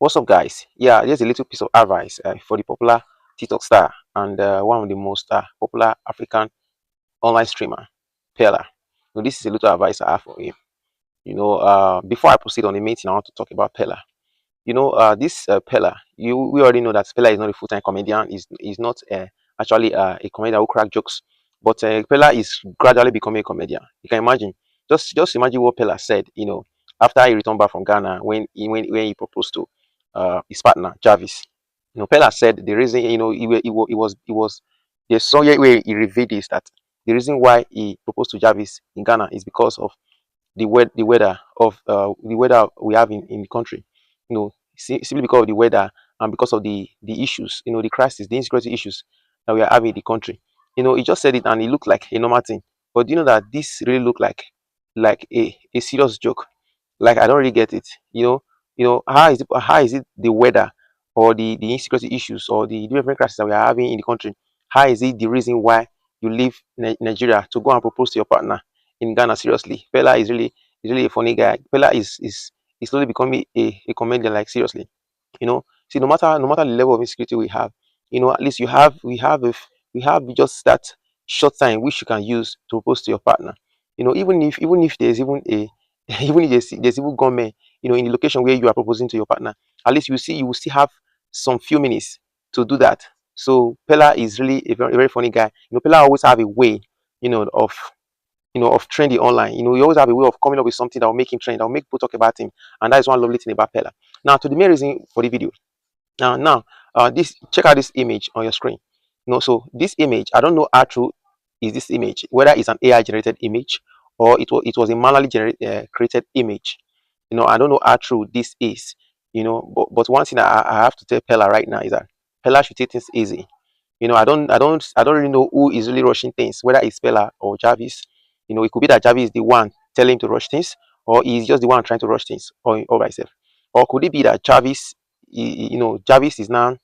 What's up, guys? Yeah, here's a little piece of advice for the popular TikTok star and one of the most popular African online streamer, Peller. So this is a little advice I have for him. Before I proceed on the meeting, I want to talk about Peller. This Peller, we already know that Peller is not a full-time comedian. He's not actually a comedian who crack jokes, but Peller is gradually becoming a comedian. You can imagine. Just imagine what Peller said. After he returned back from Ghana when he proposed to his partner Jarvis. Peller said the reason he was there's some where he revealed this that the reason why he proposed to Jarvis in Ghana is because of the weather of the weather we have in the country. Simply because of the weather and because of the issues, the crisis, the insecurity issues that we are having in the country. He just said it and it looked like a normal thing. But do you know that this really looked like a serious joke? Like I don't really get it. How is it the weather or the insecurity issues or the different crises that we are having in the country? How is it the reason why you leave Nigeria to go and propose to your partner in Ghana? Seriously, Pella is really a funny guy. Pella is slowly becoming a comedian. Like seriously, see, no matter the level of insecurity we have, at least we have just that short time which you can use to propose to your partner. Even if there's even a even if there's even gunmen, in the location where you are proposing to your partner, at least you will still have some few minutes to do that. So Pella is really a very funny guy. Pella always have a way, of of trending online. He always have a way of coming up with something that will make him trend, that will make people talk about him, and that is one lovely thing about Pella. Now, to the main reason for the video. Now, this check out this image on your screen. So this image, I don't know how true is this image, whether it's an AI generated image or it was a manually created image. I don't know how true this is. But one thing I have to tell Pella right now is that Pella should take things easy. I don't really know who is really rushing things, whether it's Pella or Jarvis. It could be that Jarvis is the one telling him to rush things, or he's just the one trying to rush things, or by himself. Or could it be that Jarvis is now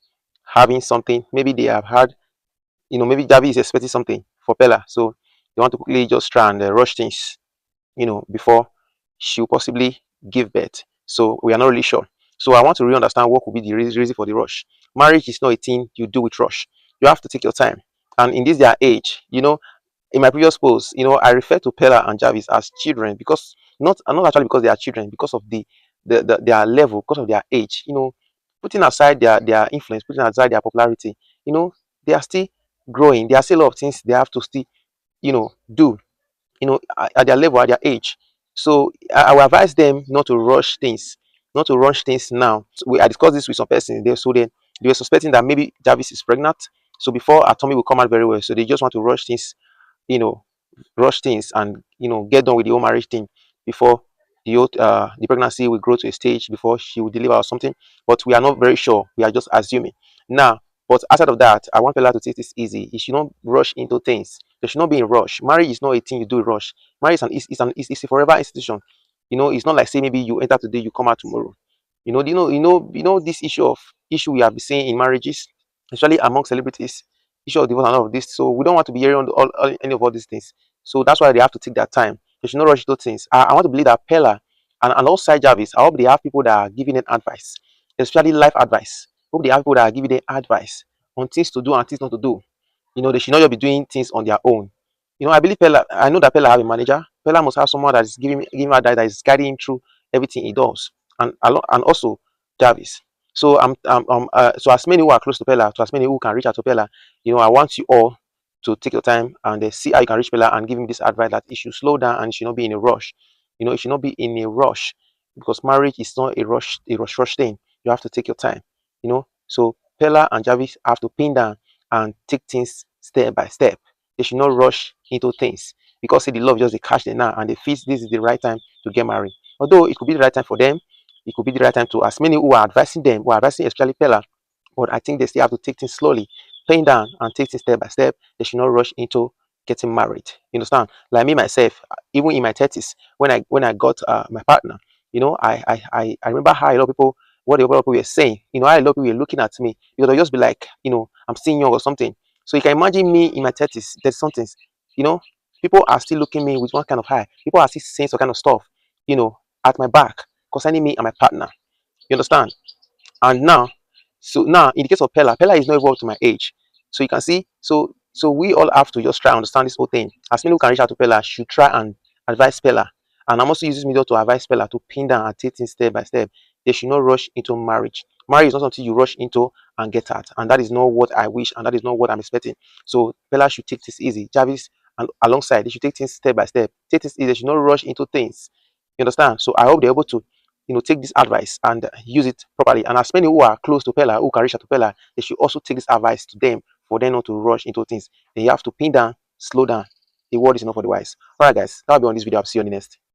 having something? Maybe they have had, maybe Jarvis is expecting something for Pella, so they want to quickly just try and rush things, before she'll possibly give birth. So we are not really sure. So I want to really understand what could be the reason for the rush. Marriage is not a thing you do with rush. You have to take your time. And in this their age, in my previous post, I refer to Pella and Jarvis as children because not actually because they are children, because of their level, because of their age. Putting aside their influence, putting aside their popularity, they are still growing. There are still a lot of things they have to still, do at their level, at their age. So I will advise them not to rush things, not to rush things now. I discussed this with some persons. They were suspecting that maybe Jarvis is pregnant. So before her tummy will come out very well, so they just want to you know, rush things and get done with the whole marriage thing before the pregnancy will grow to a stage before she will deliver or something. But we are not very sure. We are just assuming now. But outside of that, I want Bella to take this easy. You should not rush into things. There should not be a rush. Marriage is not a thing you do rush. Marriage is a forever institution. It's not like say maybe you enter today, you come out tomorrow. This issue we have been seeing in marriages, especially among celebrities, issue of divorce and all of this. So we don't want to be hearing on any of all these things. So that's why they have to take their time. They should not rush those things. I want to believe that Pella and also Jarvis, I hope they have people that are giving them advice, especially life advice. I hope they have people that are giving them advice on things to do and things not to do. They should not just be doing things on their own. I believe Pella, I know that Pella have a manager. Pella must have someone that is giving advice, that is guiding him through everything he does. And also Jarvis. So as many who are close to Pella, to as many who can reach out to Pella, I want you all to take your time and see how you can reach Pella and give him this advice that he should slow down and he should not be in a rush. It should not be in a rush because marriage is not a rush thing. You have to take your time. So Pella and Jarvis have to pin down and take things step by step. They should not rush into things because see the love just they catch them now and they feel this is the right time to get married. Although it could be the right time for them, it could be the right time to as many who are advising them, who are advising especially Pella, but I think they still have to take things slowly, paying down and take things step by step. They should not rush into getting married. You understand? Like me myself, even in my 30s, when I got my partner, I remember how a lot of people what a lot of people were saying. How a lot of people were looking at me because they'll just be like, I'm seeing young or something. So you can imagine me in my 30s, there's something, you know, people are still looking at me with one kind of eye. People are still saying some kind of stuff, at my back concerning me and my partner. You understand? And now, so now in the case of Peller is not even up to my age. So you can see, so we all have to just try and understand this whole thing. As many who can reach out to Peller should try and advise Peller. And I'm also using this video to advise Peller to pin down and take things step by step. They should not rush into marriage. Marriage is not something you rush into and get out. And that is not what I wish, and that is not what I'm expecting. So Peller should take this easy. Jarvis, and alongside, they should take things step by step. Take this easy. They should not rush into things. You understand? So I hope they're able to take this advice and use it properly. And as many who are close to Peller, who can reach out to Peller, they should also take this advice to them for them not to rush into things. They have to pin down, slow down. The word is enough for the wise. All right, guys, that'll be on this video. I'll see you on the next.